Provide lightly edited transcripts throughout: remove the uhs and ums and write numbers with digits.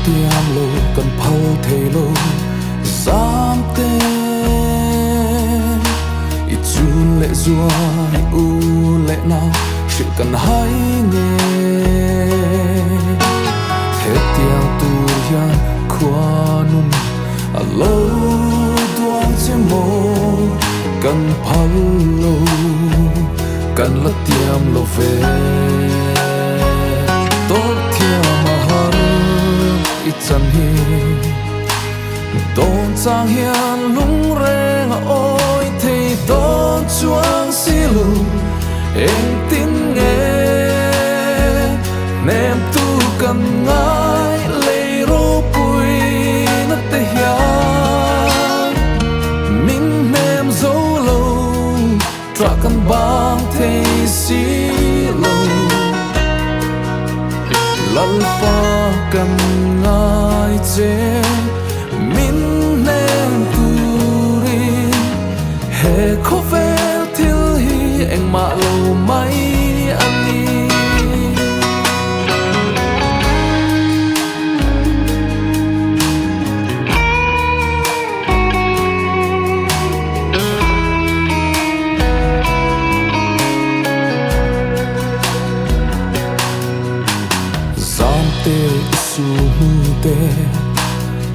tiam lo kan phal thei lo zam te i chun le zua i u le na sự kan hai nghe he tiang tu hian khua nun a lo duang che mo kan phal lo kan la tiam lo ve tot thiam a har i chan hi don chang hian lung reng a oi thei don chuang si lu eng tin nghe nem tu kan ngai lei ro pui na te hian min nem zo lo tra kan bang thei si lo lal pa kan ngai che min nem tu ri he kho vel til hi eng ma lo mai ani te su te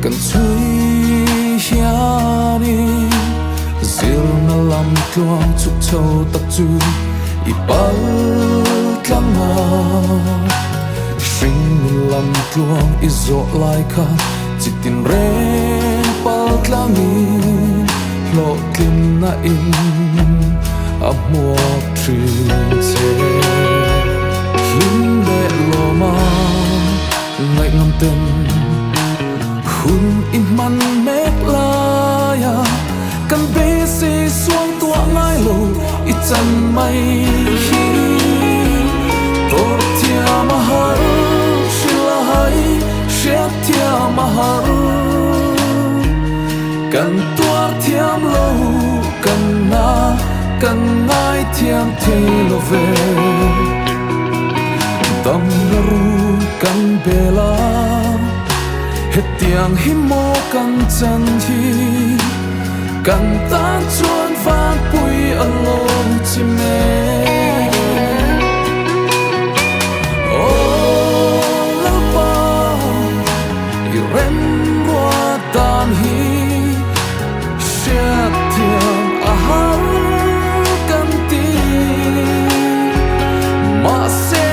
kan chui hiani zil na lam tuang chuk chau tak chu i pal tlanga shing lam tuang i zo lai kha chitin re pal tlangi lo kim na in a mo trin che him de lo ma ngay ngâm tên hun in man mét la ya kan be si suang tua ngai lo i chan mai hi tor tia mahar shila hai shia tia mahar kan tua thiam lo kan na kan ngai thiam thei lo ve tâm ru kan bela het tiang hi mo kan chan thi kan tan chuan van pui along chi me o la pa i rem wa tan hi shat tiang a har kan ti ma se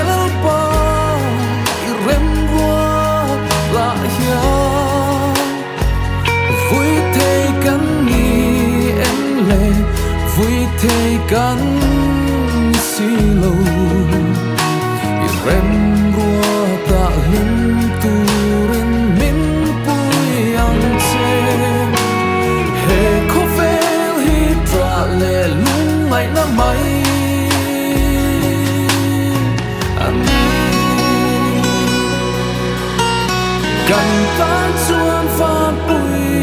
vui thei kan si lo i rem rua ta lim tu ren min pui ang che he kho vel hi tra le lung mai na mai ani kan tan chuan van pui